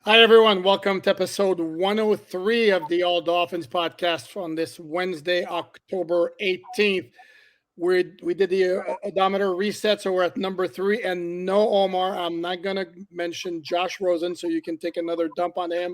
Hi, everyone. Welcome to episode 103 of the All Dolphins podcast on this Wednesday, October 18th. We did the odometer reset, so we're at number three. And no, Omar, I'm not going to mention Josh Rosen, so you can take another dump on him.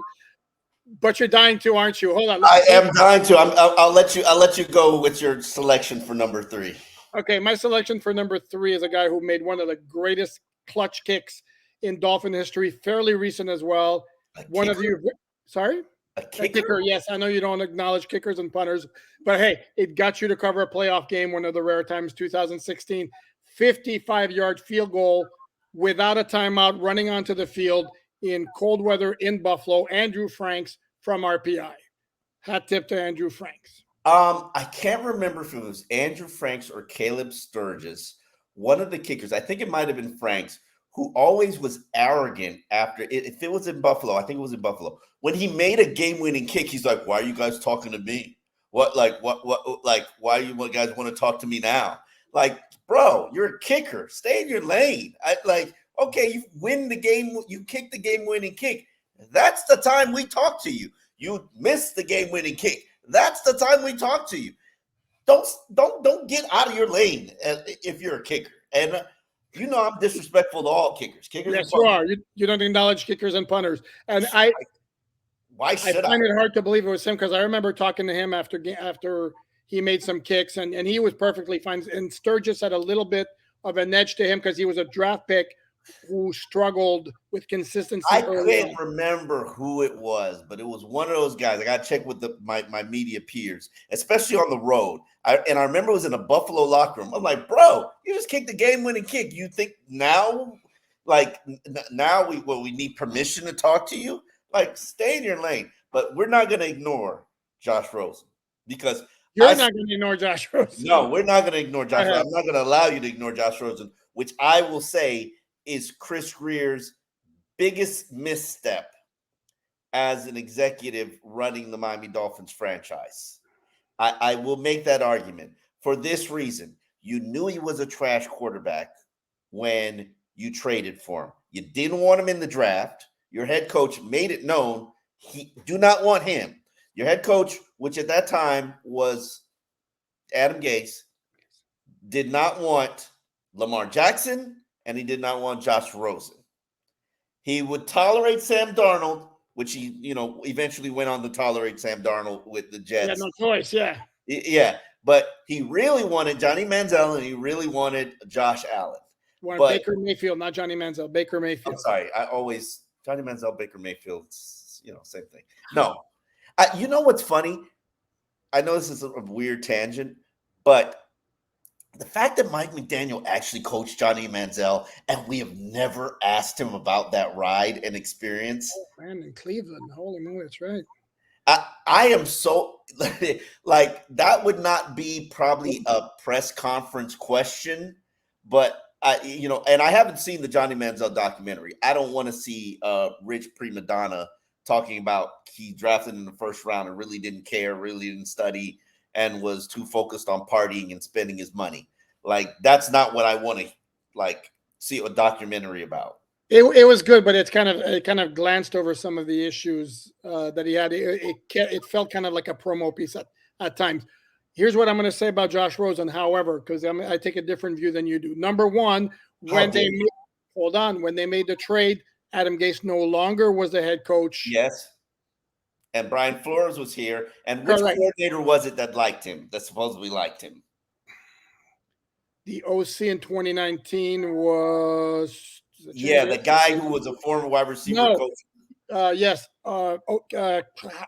But you're dying to, aren't you? Hold on. I am dying to. I'll let you. I'll let you go with your selection for number three. Okay, my selection for number three is a guy who made one of the greatest clutch kicks in Dolphin history, fairly recent as well. A One of kicker? you, sorry? A A kicker? kicker, yes. I know you don't acknowledge kickers and punters, but hey, it got you to cover a playoff game, one of the rare times, 2016, 55-yard field goal without a timeout, running onto the field in cold weather in Buffalo. Andrew Franks from RPI. Hat tip to Andrew Franks. I can't remember if it was Andrew Franks or Caleb Sturgis, one of the kickers. I think it might have been Franks, who always was arrogant after it. If it was in Buffalo, I think it was in Buffalo. When he made a game-winning kick, he's like, "Why are you guys talking to me? What, why do you guys want to talk to me now? Like, bro, you're a kicker. Stay in your lane. Okay, you win the game. You kick the game-winning kick. That's the time we talk to you. You missed the game-winning kick. That's the time we talk to you. Don't get out of your lane if you're a kicker." And I'm disrespectful to all kickers. Yes, you are. You don't acknowledge kickers and punters. And Why should I? find it hard to believe it was him because I remember talking to him after he made some kicks and he was perfectly fine. And Sturgis had a little bit of an edge to him because he was a draft pick who struggled with consistency. I can't remember who it was, but it was one of those guys. I got to check with my media peers, especially on the road. I remember it was in a Buffalo locker room. I'm like, bro, you just kicked the game-winning kick. You think now, now we need permission to talk to you? Like, stay in your lane. But we're not going to ignore Josh Rosen because you're not going to ignore Josh Rosen. No, we're not going to ignore Josh Rosen. I'm not going to allow you to ignore Josh Rosen, which I will say is Chris Greer's biggest misstep as an executive running the Miami Dolphins franchise. I will make that argument for this reason. You knew he was a trash quarterback when you traded for him. You didn't want him in the draft. Your head coach made it known he do not want him. Your head coach, which at that time was Adam Gase, did not want Lamar Jackson, and he did not want Josh Rosen. He would tolerate Sam Darnold, which he, eventually went on to tolerate Sam Darnold with the Jets. Yeah, no choice, yeah. Yeah, but he really wanted Johnny Manziel, and he really wanted Josh Allen. Baker Mayfield, not Johnny Manziel. Baker Mayfield. I'm sorry. Johnny Manziel, Baker Mayfield, same thing. No. You know what's funny? I know this is a weird tangent, but the fact that Mike McDaniel actually coached Johnny Manziel and we have never asked him about that ride and experience. Oh, man, in Cleveland. Holy moly, that's right. I am so like that would not be probably a press conference question, but and I haven't seen the Johnny Manziel documentary. I don't want to see Rich Prima Donna talking about he drafted in the first round and really didn't care, really didn't study, and was too focused on partying and spending his money. Like, that's not what I want to see a documentary about. It was good, but it kind of glanced over some of the issues that he had. It felt kind of like a promo piece at times. Here's what I'm going to say about Josh Rosen, however, because I take a different view than you do. Number one, when they made the trade, Adam Gase no longer was the head coach. Yes. And Brian Flores was here. And which coordinator was it that liked him, that supposedly liked him? The OC in 2019 was... the guy who was a former wide receiver coach. Yes.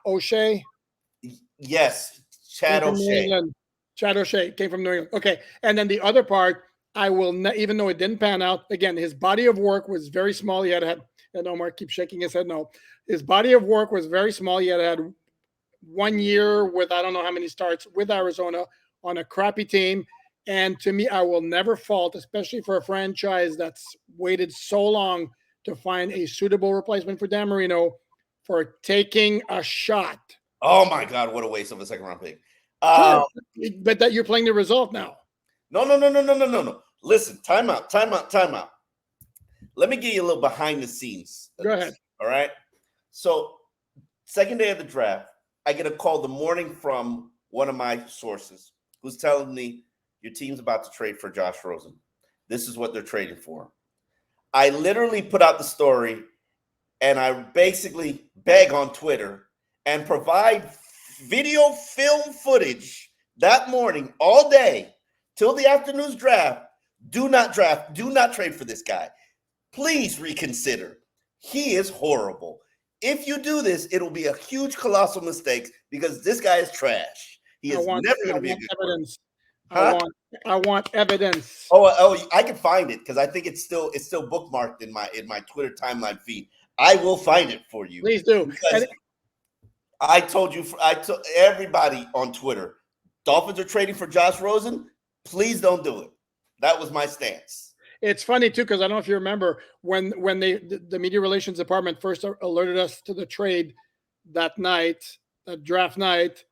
O'Shea. Yes. Chad O'Shea. Chad O'Shea came from New England. Okay. And then the other part, even though it didn't pan out, again, his body of work was very small. He had and Omar keeps shaking his head no. His body of work was very small. He had 1 year with I don't know how many starts with Arizona on a crappy team. And to me, I will never fault, especially for a franchise that's waited so long to find a suitable replacement for Dan Marino, for taking a shot. Oh, my God. What a waste of a second-round pick. But that you're playing the result now. No. Listen, time out. Let me give you a little behind the scenes. Go ahead. All right. So, second day of the draft, I get a call the morning from one of my sources who's telling me your team's about to trade for Josh Rosen. This is what they're trading for. I literally put out the story and I basically beg on Twitter and provide video film footage that morning all day till the afternoon's draft. Do not trade for this guy. Please reconsider. He is horrible. If you do this, it'll be a huge, colossal mistake because this guy is trash. He is never going to be a good evidence. Huh? I want evidence. Oh, I can find it because I think it's still bookmarked in my Twitter timeline feed. I will find it for you. Please do. Because I told everybody on Twitter, Dolphins are trading for Josh Rosen. Please don't do it. That was my stance. It's funny too because I don't know if you remember when the media relations department first alerted us to the trade that night, draft night.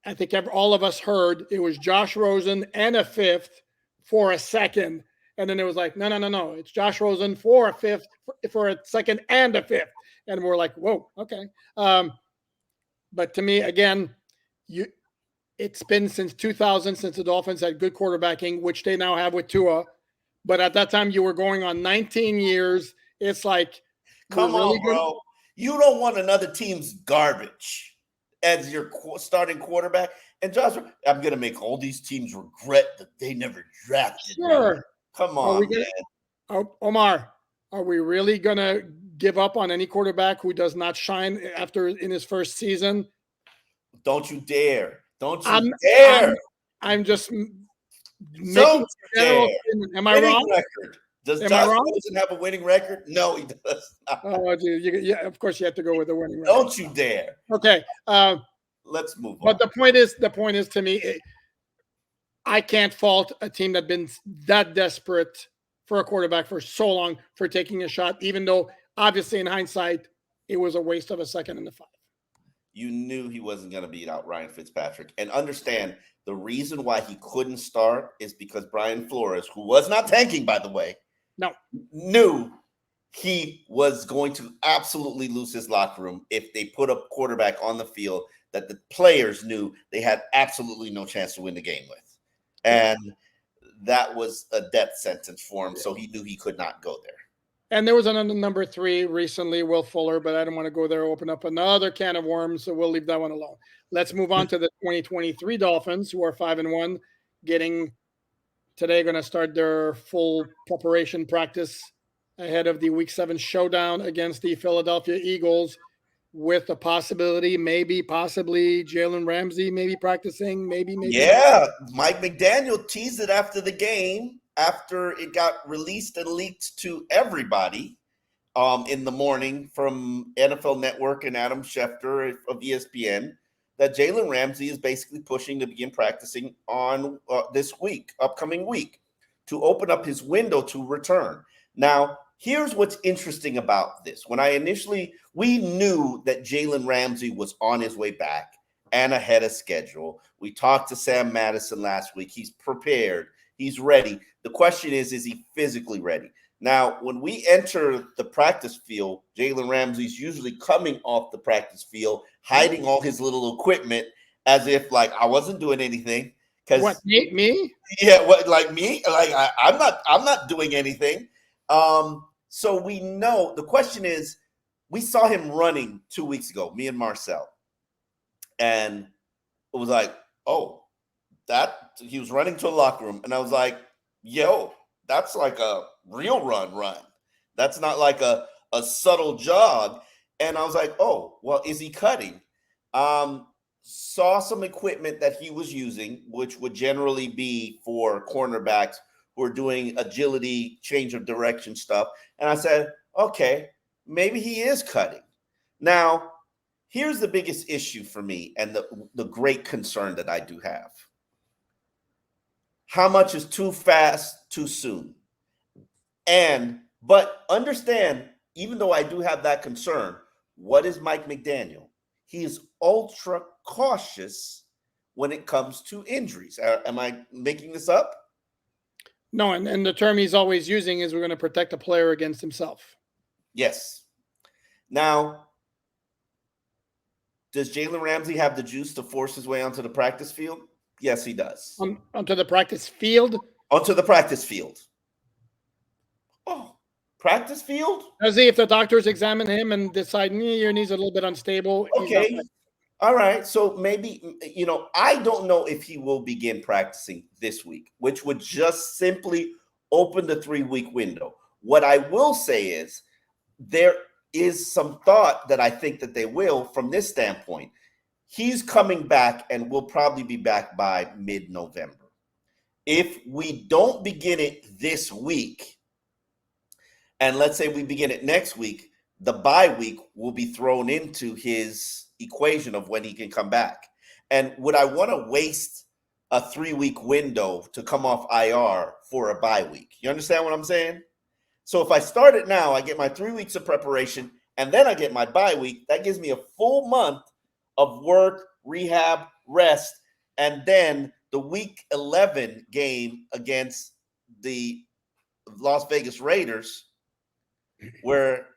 I think all of us heard it was Josh Rosen and a fifth for a second, and then it was like, no, it's Josh Rosen for a fifth, for a second and a fifth, and we're like, whoa, okay. But to me, again, it's been since 2000 since the Dolphins had good quarterbacking, which they now have with Tua. But at that time, you were going on 19 years. It's like, come on, bro. You don't want another team's garbage as your starting quarterback. And Josh, I'm going to make all these teams regret that they never drafted me. Come on, man. Omar, are we really going to give up on any quarterback who does not shine in his first season? Don't you dare. Don't you dare. I'm just don't dare. Am I wrong? Record. Does Josh Rosen have a winning record? No, he does not. Oh, dude, of course you have to go with the winning record. Don't you dare. Okay. Let's move on. But the point is to me, I can't fault a team that's been that desperate for a quarterback for so long for taking a shot, even though obviously in hindsight, it was a waste of a second and a 5. You knew he wasn't going to beat out Ryan Fitzpatrick. And understand, the reason why he couldn't start is because Brian Flores, who was not tanking, by the way, knew he was going to absolutely lose his locker room if they put a quarterback on the field that the players knew they had absolutely no chance to win the game with. And that was a death sentence for him, so he knew he could not go there. And there was another number 3 recently, Will Fuller, but I don't want to go there, open up another can of worms, so we'll leave that one alone. Let's move on to the 2023 Dolphins, who are 5-1, going to start their full preparation practice ahead of the Week 7 showdown against the Philadelphia Eagles, with a possibility, possibly Jalen Ramsey maybe practicing, maybe. Yeah, Mike McDaniel teased it after the game, after it got released and leaked to everybody in the morning from NFL Network and Adam Schefter of ESPN, that Jalen Ramsey is basically pushing to begin practicing on this upcoming week, to open up his window to return. Now, here's what's interesting about this. We knew that Jalen Ramsey was on his way back and ahead of schedule. We talked to Sam Madison last week. He's prepared. He's ready. The question is he physically ready? Now, when we enter the practice field, Jalen Ramsey's usually coming off the practice field, hiding all his little equipment as if like I wasn't doing anything. What, me? Yeah, what, like me? Like I'm not doing anything. So we know the question is, we saw him running 2 weeks ago, me and Marcel, and it was like, oh, that he was running to a locker room, and I was like, yo, that's like a real run. That's not like a subtle jog. And I was like, oh, well, is he cutting? Saw some equipment that he was using, which would generally be for cornerbacks who are doing agility, change of direction stuff. And I said, okay, maybe he is cutting. Now, here's the biggest issue for me and the great concern that I do have. How much is too fast, too soon? But understand, even though I do have that concern, what is Mike McDaniel? He is ultra cautious when it comes to injuries. Am I making this up? No, and the term he's always using is we're going to protect a player against himself. Yes. Now, does Jalen Ramsey have the juice to force his way onto the practice field? Yes, he does. Onto the practice field? Onto the practice field. Oh, practice field? Does he, if the doctors examine him and decide your knee's a little bit unstable, he's not. Okay. All right. So maybe, I don't know if he will begin practicing this week, which would just simply open the 3-week window. What I will say is there is some thought that I think that they will from this standpoint. He's coming back and will probably be back by mid-November. If we don't begin it this week, and let's say we begin it next week, the bye week will be thrown into his equation of when he can come back. And would I want to waste a 3-week window to come off IR for a bye week? You understand what I'm saying? So if I start it now, I get my 3 weeks of preparation, and then I get my bye week. That gives me a full month of work, rehab, rest, and then the week 11 game against the Las Vegas Raiders, where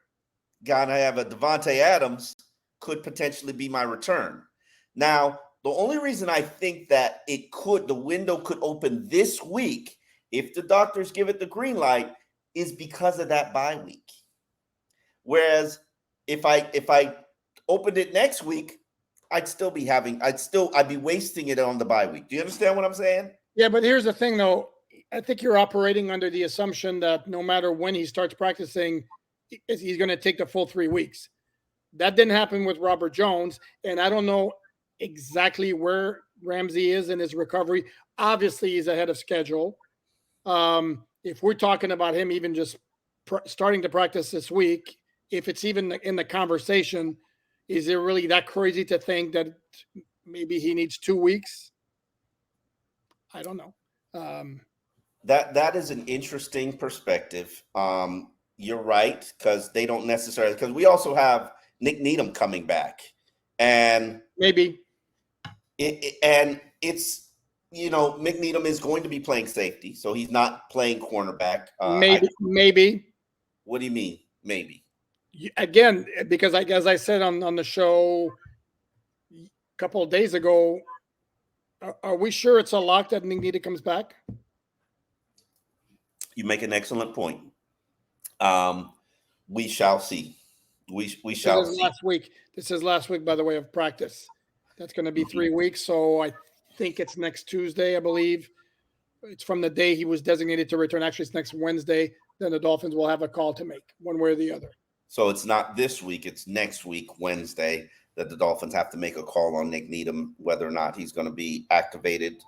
God, I have a Devontae Adams, could potentially be my return. Now, the only reason I think that the window could open this week, if the doctors give it the green light, is because of that bye week. Whereas if I opened it next week, I'd be wasting it on the bye week. Do you understand what I'm saying? Yeah, but here's the thing, though. I think you're operating under the assumption that no matter when he starts practicing, he's going to take the full 3 weeks. That didn't happen with Robert Jones, and I don't know exactly where Ramsey is in his recovery. Obviously, he's ahead of schedule. If we're talking about him even just starting to practice this week, if it's even in the conversation, is it really that crazy to think that maybe he needs 2 weeks? I don't know. That is an interesting perspective. You're right, because they don't necessarily, because we also have Nick Needham coming back, and maybe it's Nick Needham is going to be playing safety, so he's not playing cornerback. Maybe. What do you mean? Maybe. Again, because as I said on the show a couple of days ago, are we sure it's a lock that Nick Needham comes back? You make an excellent point. We shall see. We shall see. This is last week, by the way, of practice. That's going to be 3 weeks. So I think it's next Tuesday, I believe. It's from the day he was designated to return. Actually, it's next Wednesday. Then the Dolphins will have a call to make, one way or the other. So it's not this week. It's next week, Wednesday, that the Dolphins have to make a call on Nick Needham, whether or not he's going to be activated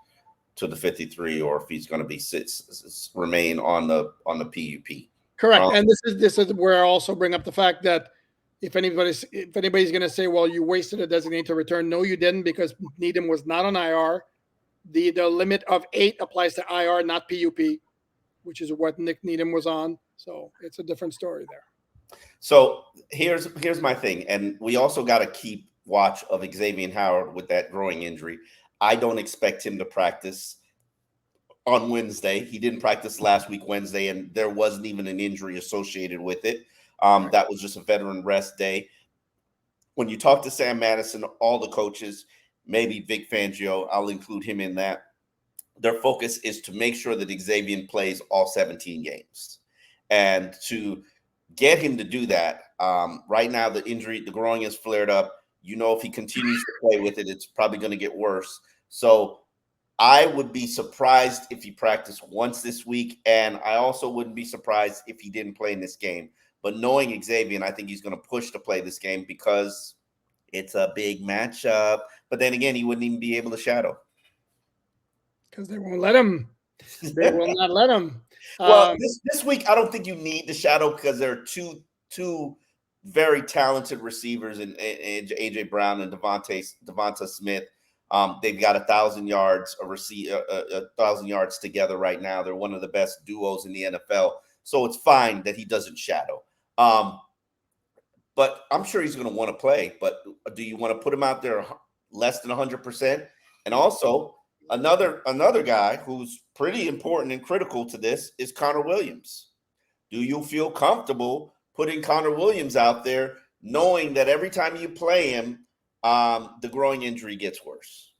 to the 53 or if he's going to be remain on the PUP. Correct. And this is where I also bring up the fact that if anybody's going to say, well, you wasted a designated to return, no, you didn't, because Needham was not on IR. The limit of 8 applies to IR, not PUP, which is what Nick Needham was on. So it's a different story there. So here's my thing, and we also got to keep watch of Xavier Howard with that growing injury. I don't expect him to practice on Wednesday. He didn't practice last week Wednesday, and there wasn't even an injury associated with it. That was just a veteran rest day. When you talk to Sam Madison, all the coaches, maybe Vic Fangio, I'll include him in that, their focus is to make sure that Xavier plays all 17 games. And to get him to do that, right now the groin is flared up. If he continues to play with it, it's probably going to get worse. So I would be surprised if he practiced once this week, and I also wouldn't be surprised if he didn't play in this game. But knowing Xavier, I think he's going to push to play this game because it's a big matchup. But then again, he wouldn't even be able to shadow. Because they won't let him. They will not let him. Well, this week, I don't think you need the shadow because there are two very talented receivers in AJ Brown and Devonta Smith. They've got 1,000 yards, 1,000 yards together right now. They're one of the best duos in the NFL. So it's fine that he doesn't shadow. But I'm sure he's going to want to play. But do you want to put him out there less than 100%? And also, another guy who's pretty important and critical to this is Connor Williams. Do you feel comfortable putting Connor Williams out there knowing that every time you play him, the growing injury gets worse?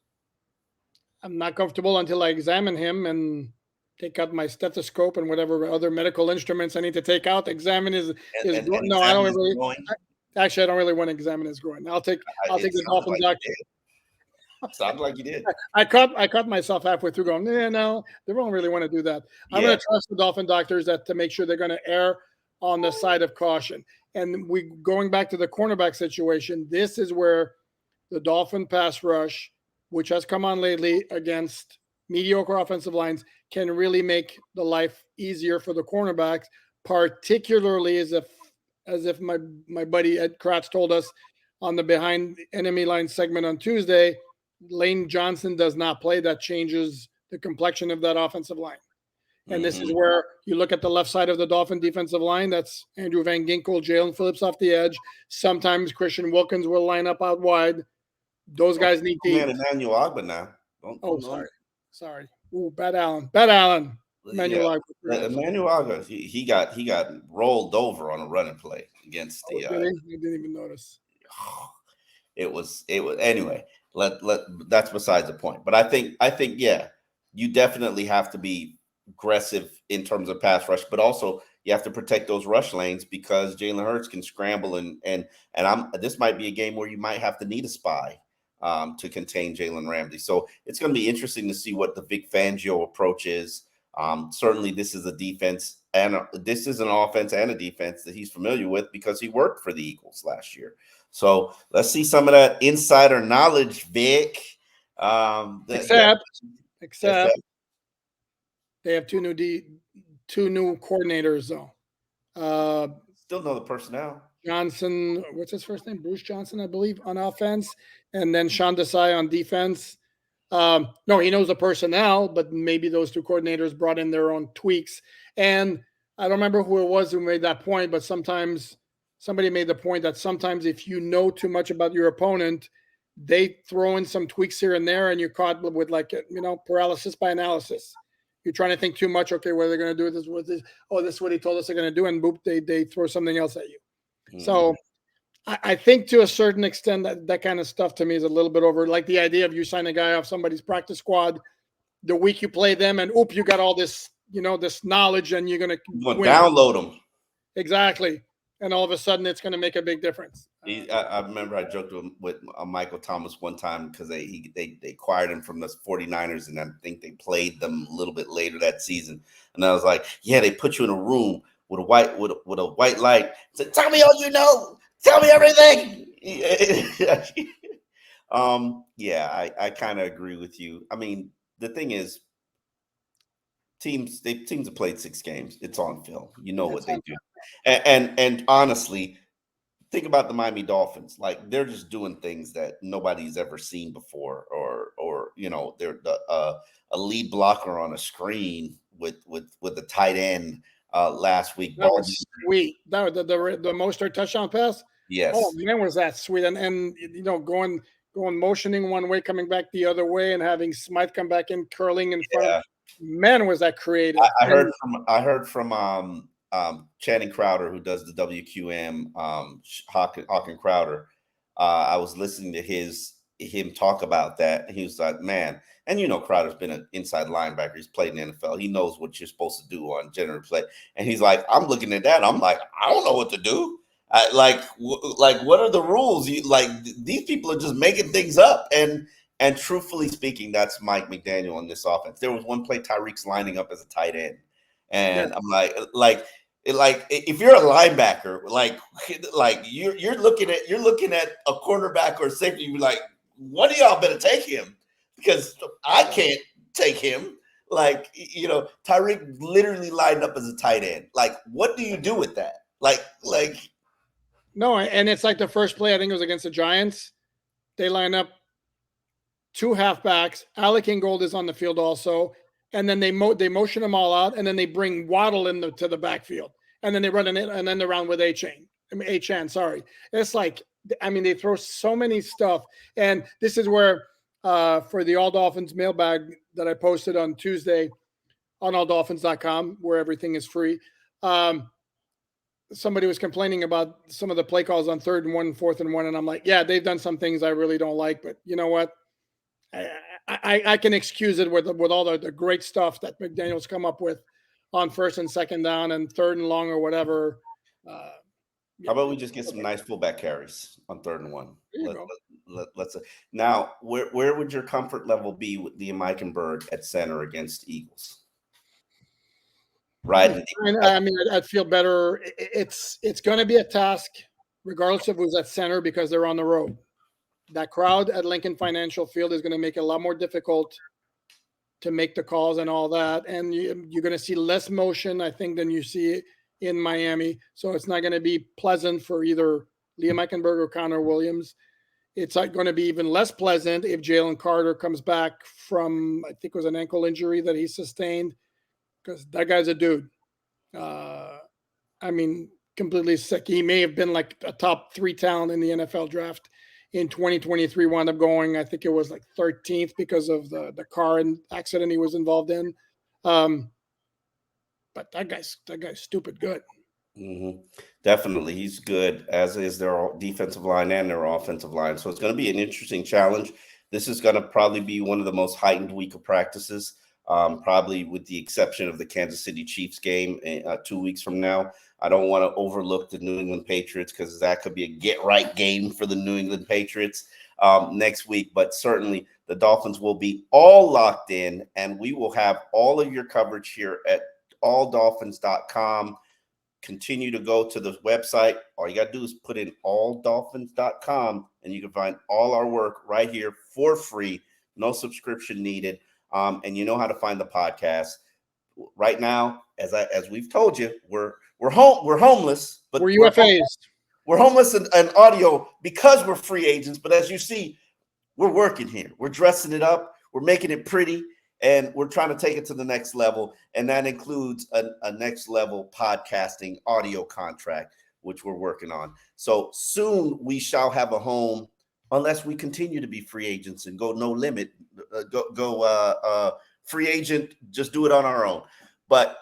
I'm not comfortable until I examine him and take out my stethoscope and whatever other medical instruments I need to take out. Examine his And no, I don't examine his really. growing. Actually, I don't really want to examine his groin. I'll It take the sounded Dolphin like doctor. you did. Sounded like you did. I caught myself halfway through going, yeah, no, they don't really want to do that. I'm Yeah. going to trust the Dolphin doctors that to make sure they're going to err on the side of caution. And we going back to the cornerback situation, this is where the Dolphin pass rush, which has come on lately against mediocre offensive lines, can really make the life easier for the cornerbacks, particularly as if my buddy Ed Kratz told us on the behind enemy line segment on Tuesday, Lane Johnson does not play. That changes the complexion of that offensive line. And this is Mm-hmm. where you look at the left side of the Dolphin defensive line. That's Andrew Van Ginkel, Jalen Phillips off the edge. Sometimes Christian Wilkins will line up out wide. Those guys need to Man, eat. Emmanuel Ogba now. Oh, sorry. Ooh, bad Allen. Yeah, Manuel Ogba. Emmanuel Ogba. He got rolled over on a running play against Oh, the. did he? I didn't even notice. It was anyway. Let that's besides the point. But I think yeah, you definitely have to be aggressive in terms of pass rush, but also you have to protect those rush lanes because Jalen Hurts can scramble and this might be a game where you might have to need a spy to contain Jalen Ramsey. So it's going to be interesting to see what the Vic Fangio approach is. Certainly, this is a defense and this is an offense and a defense that he's familiar with because he worked for the Eagles last year. So let's see some of that insider knowledge, Vic. Except Except they have two new coordinators though. still know the personnel. Johnson, what's his first name? Bruce Johnson, I believe, on offense, and then Sean Desai on defense. No, he knows the personnel, but maybe those two coordinators brought in their own tweaks. And I don't remember who it was who made that point, but sometimes somebody made the point that sometimes if you know too much about your opponent, they throw in some tweaks here and there, and you're caught with paralysis by analysis. You're trying to think too much. Okay, what are they going to do with this? Oh, this is what he told us they're going to do, and boop, they throw something else at you. Mm-hmm. So I think to a certain extent that kind of stuff to me is a little bit over. Like the idea of you sign a guy off somebody's practice squad the week you play them, and you got all this, this knowledge, and you're going to download them. Exactly. And all of a sudden, it's going to make a big difference. I remember I joked with Michael Thomas one time because they acquired him from the 49ers, and I think they played them a little bit later that season. And I was like, yeah, they put you in a room with a white light. Said, tell me all you know. Tell me everything. Yeah, I kind of agree with you. I mean, the thing is, teams have played 6 games. It's on film. You know what they do. And honestly, think about the Miami Dolphins. Like they're just doing things that nobody's ever seen before, or they're a lead blocker on a screen with the tight end last week. That was sweet. That the Mostert touchdown pass. Yes. Oh man, was that sweet? And going motioning one way, coming back the other way, and having Smythe come back in, curling in front of. Man, was that creative? I heard from Channing Crowder, who does the WQM, Hawk and Crowder. I was listening to him talk about that. He was like, man, and Crowder's been an inside linebacker. He's played in the NFL. He knows what you're supposed to do on general play. And he's like, I'm looking at that. I'm like, I don't know what to do. Like, what are the rules? These people are just making things up. And truthfully speaking, that's Mike McDaniel in this offense. There was one play Tyreek's lining up as a tight end, and I'm like if you're a linebacker, like you're looking at a cornerback or a safety, you're like, one of y'all better take him because I can't take him. Like Tyreek literally lined up as a tight end. Like, what do you do with that? Like. No, and it's like the first play, I think it was against the Giants. They line up 2 halfbacks. Alec Ingold is on the field also. And then they motion them all out, and then they bring Waddle to the backfield. And then they run in it, and then they're around with Achane, sorry. It's like, they throw so many stuff. And this is where, for the All Dolphins mailbag that I posted on Tuesday on alldolphins.com, where everything is free, somebody was complaining about some of the play calls on 3rd and 1, 4th and 1, and I'm like, yeah, they've done some things I really don't like, but you know what? I can excuse it with all the great stuff that McDaniel's come up with on 1st and 2nd down and 3rd and long or whatever. How about we just get some nice fullback carries on 3rd and 1? There you go. Let's now, where would your comfort level be with Liam Eichenberg at center against Eagles? Right. I mean, I'd feel better. It's going to be a task, regardless of who's at center, because they're on the road. That crowd at Lincoln Financial Field is going to make it a lot more difficult to make the calls and all that. And you're going to see less motion, I think, than you see in Miami. So it's not going to be pleasant for either Liam Eichenberg or Connor Williams. It's going to be even less pleasant if Jalen Carter comes back from, I think it was an ankle injury that he sustained, because that guy's a dude. I mean, completely sick. He may have been like a top 3 talent in the NFL draft in 2023, wound up going, I think it was like 13th because of the car accident he was involved in. But that guy's stupid good. Mm-hmm. Definitely, he's good, as is their defensive line and their offensive line. So it's going to be an interesting challenge. This is going to probably be one of the most heightened week of practices, probably with the exception of the Kansas City Chiefs game 2 weeks from now. I don't want to overlook the New England Patriots, because that could be a get-right game for the New England Patriots next week. But certainly the Dolphins will be all locked in, and we will have all of your coverage here at alldolphins.com. Continue to go to the website. All you got to do is put in alldolphins.com, and you can find all our work right here for free. No subscription needed. And you know how to find the podcast. Right now, as we've told you, we're homeless, but we're UFAs. We're homeless in audio because we're free agents. But as you see, we're working here. We're dressing it up. We're making it pretty. And we're trying to take it to the next level. And that includes a next level podcasting audio contract, which we're working on. So soon we shall have a home, unless we continue to be free agents and go no limit, free agent, just do it on our own. But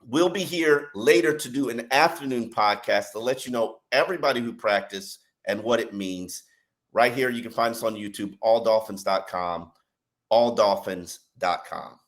we'll be here later to do an afternoon podcast to let you know everybody who practiced and what it means. Right here, you can find us on YouTube, alldolphins.com, alldolphins.com.